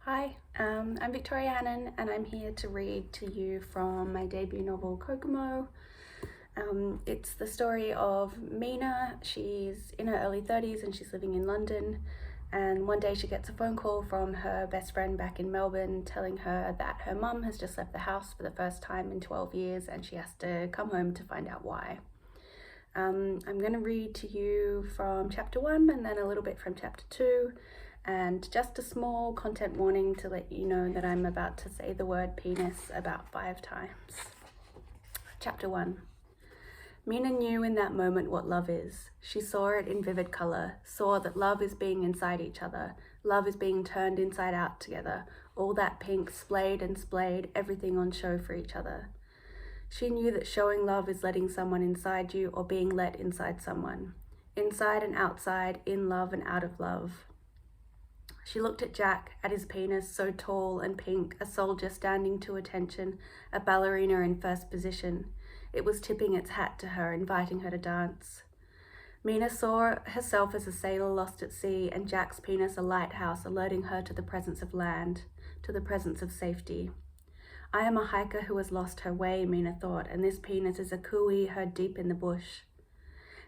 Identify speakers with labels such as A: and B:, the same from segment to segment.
A: Hi, I'm Victoria Hannan and I'm here to read to you from my debut novel Kokomo. It's the story of Mina. She's in her early 30s and she's living in London, and one day she gets a phone call from her best friend back in Melbourne telling her that her mum has just left the house for the first time in 12 years and she has to come home to find out why. I'm going to read to you from chapter 1 and then a little bit from chapter 2. And just a small content warning to let you know that I'm about to say the word penis about 5 times. Chapter 1. Mina knew in that moment what love is. She saw it in vivid colour, saw that love is being inside each other, love is being turned inside out together, all that pink splayed and splayed, everything on show for each other. She knew that showing love is letting someone inside you or being let inside someone. Inside and outside, in love and out of love. She looked at Jack, at his penis, so tall and pink, a soldier standing to attention, a ballerina in first position. It was tipping its hat to her, inviting her to dance. Mina saw herself as a sailor lost at sea, and Jack's penis a lighthouse, alerting her to the presence of land, to the presence of safety. I am a hiker who has lost her way, Mina thought, and this penis is a cooey heard deep in the bush.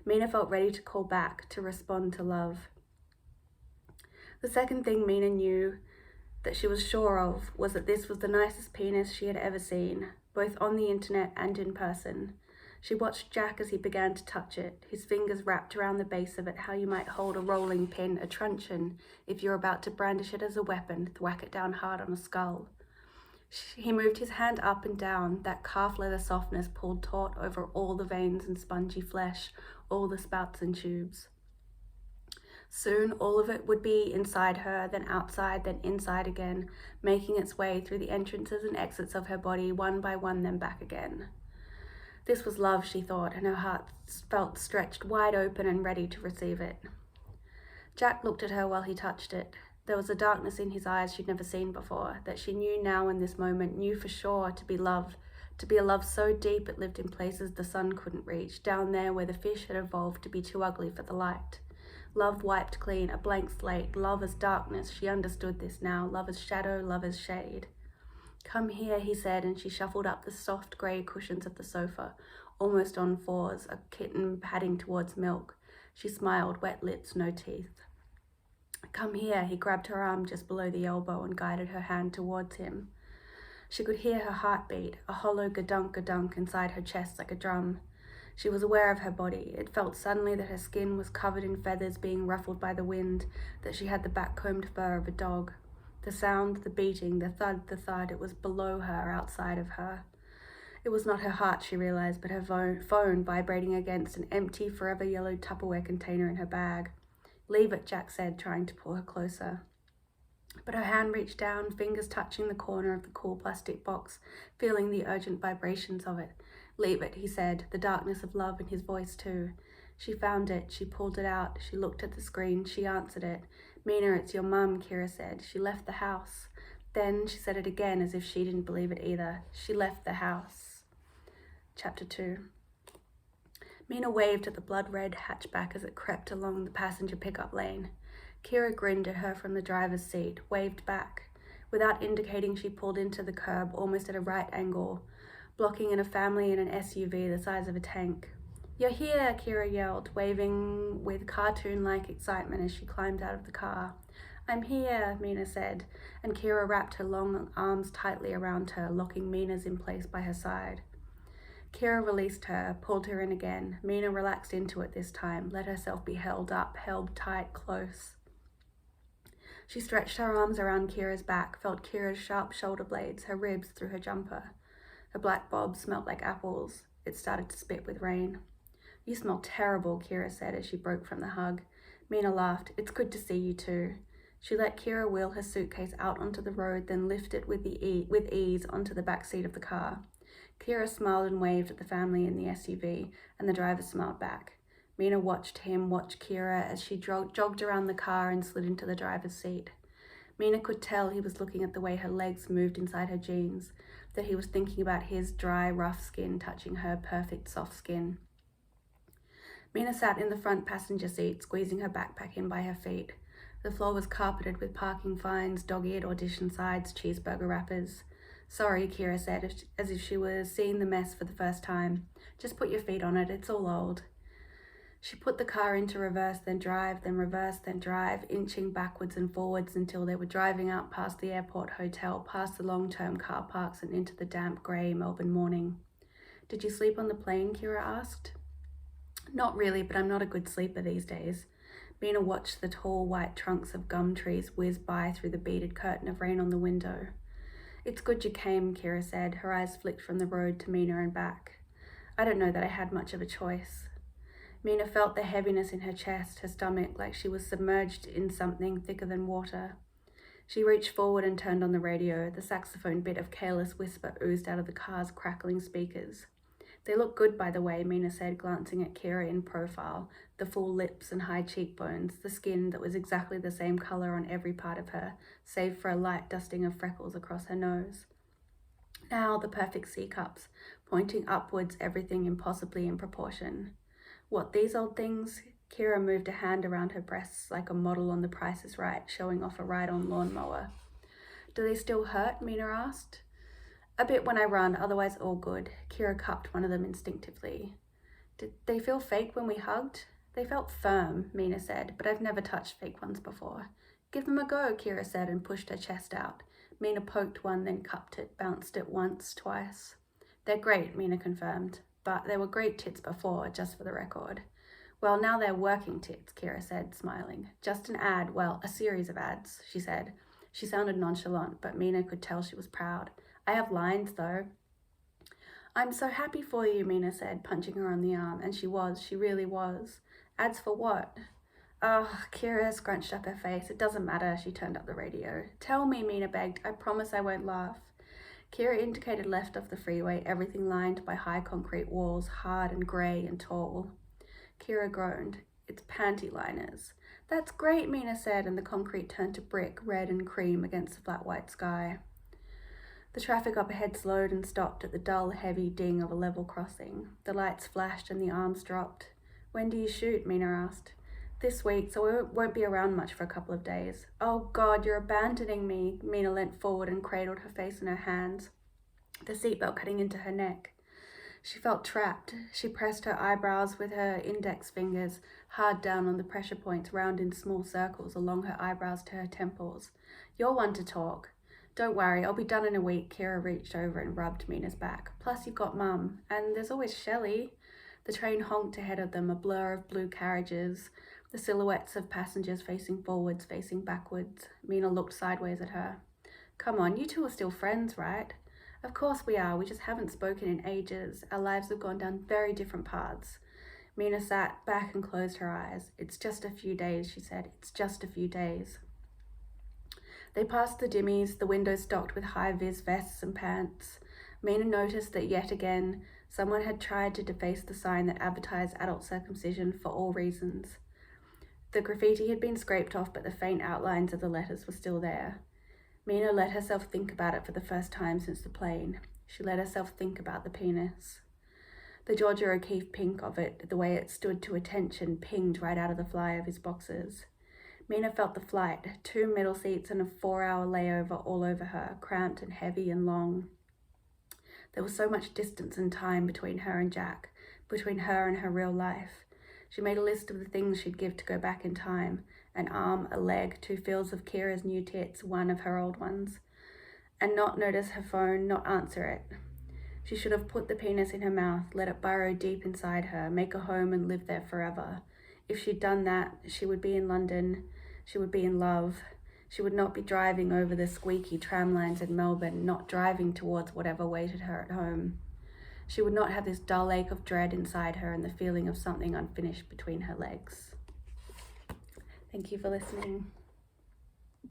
A: Mina felt ready to call back, to respond to love. The second thing Mina knew that she was sure of was that this was the nicest penis she had ever seen, both on the internet and in person. She watched Jack as he began to touch it, his fingers wrapped around the base of it, how you might hold a rolling pin, a truncheon, if you're about to brandish it as a weapon, thwack it down hard on a skull. He moved his hand up and down, that calf leather softness pulled taut over all the veins and spongy flesh, all the spouts and tubes. Soon all of it would be inside her, then outside, then inside again, making its way through the entrances and exits of her body, one by one, then back again. This was love, she thought, and her heart felt stretched wide open and ready to receive it. Jack looked at her while he touched it. There was a darkness in his eyes she'd never seen before, that she knew now in this moment, knew for sure to be love, to be a love so deep it lived in places the sun couldn't reach, down there where the fish had evolved to be too ugly for the light. Love wiped clean, a blank slate, love as darkness, she understood this now, love as shadow, love as shade. Come here, he said, and she shuffled up the soft grey cushions of the sofa, almost on fours, a kitten padding towards milk. She smiled, wet lips, no teeth. Come here, he grabbed her arm just below the elbow and guided her hand towards him. She could hear her heartbeat, a hollow gadunk inside her chest like a drum. She was aware of her body. It felt suddenly that her skin was covered in feathers being ruffled by the wind, that she had the back-combed fur of a dog. The sound, the beating, the thud, it was below her, outside of her. It was not her heart, she realized, but her phone vibrating against an empty, forever yellow Tupperware container in her bag. Leave it, Jack said, trying to pull her closer. But her hand reached down, fingers touching the corner of the cool plastic box, feeling the urgent vibrations of it. Leave it, he said, the darkness of love in his voice too. She found it, she pulled it out, she looked at the screen, she answered it. Mina, it's your mum, Kira said. She left the house. Then she said it again as if she didn't believe it either. She left the house. Chapter 2. Mina waved at the blood-red hatchback as it crept along the passenger pickup lane. Kira grinned at her from the driver's seat, waved back. Without indicating, she pulled into the curb, almost at a right angle, blocking in a family in an SUV the size of a tank. You're here, Kira yelled, waving with cartoon-like excitement as she climbed out of the car. I'm here, Mina said, and Kira wrapped her long arms tightly around her, locking Mina's in place by her side. Kira released her, pulled her in again. Mina relaxed into it this time, let herself be held up, held tight, close. She stretched her arms around Kira's back, felt Kira's sharp shoulder blades, her ribs through her jumper. Her black bob smelt like apples. It started to spit with rain. You smell terrible, Kira said as she broke from the hug. Mina laughed. It's good to see you too. She let Kira wheel her suitcase out onto the road, then lift it with ease onto the back seat of the car. Kira smiled and waved at the family in the SUV, and the driver smiled back. Mina watched him watch Kira as she jogged around the car and slid into the driver's seat. Mina could tell he was looking at the way her legs moved inside her jeans, that he was thinking about his dry, rough skin touching her perfect, soft skin. Mina sat in the front passenger seat, squeezing her backpack in by her feet. The floor was carpeted with parking fines, dog-eared audition sides, cheeseburger wrappers. Sorry, Kira said, as if she was seeing the mess for the first time. Just put your feet on it, it's all old. She put the car into reverse, then drive, then reverse, then drive, inching backwards and forwards until they were driving out past the airport hotel, past the long-term car parks and into the damp, grey Melbourne morning. Did you sleep on the plane? Kira asked. Not really, but I'm not a good sleeper these days. Mina watched the tall white trunks of gum trees whiz by through the beaded curtain of rain on the window. It's good you came, Kira said, her eyes flicked from the road to Mina and back. I don't know that I had much of a choice. Mina felt the heaviness in her chest, her stomach, like she was submerged in something thicker than water. She reached forward and turned on the radio. The saxophone bit of careless whisper oozed out of the car's crackling speakers. They look good, by the way, Mina said, glancing at Kira in profile, the full lips and high cheekbones, the skin that was exactly the same colour on every part of her, save for a light dusting of freckles across her nose. Now the perfect C-cups, pointing upwards, everything impossibly in proportion. What, these old things? Kira moved a hand around her breasts like a model on The Price is Right, showing off a ride-on lawnmower. Do they still hurt? Mina asked. A bit when I run, otherwise all good. Kira cupped one of them instinctively. Did they feel fake when we hugged? They felt firm, Mina said, but I've never touched fake ones before. Give them a go, Kira said and pushed her chest out. Mina poked one, then cupped it, bounced it once, twice. They're great, Mina confirmed. But they were great tits before, just for the record. Well, now they're working tits, Kira said, smiling. Just an ad, well, a series of ads, she said. She sounded nonchalant, but Mina could tell she was proud. I have lines, though. I'm so happy for you, Mina said, punching her on the arm, and she really was. Ads for what? Oh, Kira scrunched up her face. It doesn't matter, she turned up the radio. Tell me, Mina begged. I promise I won't laugh. Kira indicated left off the freeway, everything lined by high concrete walls, hard and grey and tall. Kira groaned. It's panty liners. That's great, Mina said, and the concrete turned to brick, red and cream against the flat white sky. The traffic up ahead slowed and stopped at the dull, heavy ding of a level crossing. The lights flashed and the arms dropped. When do you shoot? Mina asked. This week, so we won't be around much for a couple of days. Oh God, you're abandoning me. Mina leant forward and cradled her face in her hands, the seatbelt cutting into her neck. She felt trapped. She pressed her eyebrows with her index fingers hard down on the pressure points, round in small circles along her eyebrows to her temples. You're one to talk. Don't worry, I'll be done in a week. Kira reached over and rubbed Mina's back. Plus you've got Mum, and there's always Shelley. The train honked ahead of them, a blur of blue carriages, the silhouettes of passengers facing forwards, facing backwards. Mina looked sideways at her. Come on, you two are still friends, right? Of course we are, we just haven't spoken in ages. Our lives have gone down very different paths. Mina sat back and closed her eyes. It's just a few days, she said. It's just a few days. They passed the dimmies, the windows stocked with high-vis vests and pants. Mina noticed that yet again, someone had tried to deface the sign that advertised adult circumcision for all reasons. The graffiti had been scraped off, but the faint outlines of the letters were still there. Mina let herself think about it for the first time since the plane. She let herself think about the penis. The Georgia O'Keeffe pink of it, the way it stood to attention, pinged right out of the fly of his boxers. Mina felt the flight, 2 middle seats and a 4-hour layover all over her, cramped and heavy and long. There was so much distance and time between her and Jack, between her and her real life. She made a list of the things she'd give to go back in time. An arm, a leg, 2 fields of Kira's new tits, 1 of her old ones. And not notice her phone, not answer it. She should have put the penis in her mouth, let it burrow deep inside her, make a home and live there forever. If she'd done that, she would be in London, she would be in love. She would not be driving over the squeaky tram lines in Melbourne, not driving towards whatever waited her at home. She would not have this dull ache of dread inside her and the feeling of something unfinished between her legs. Thank you for listening.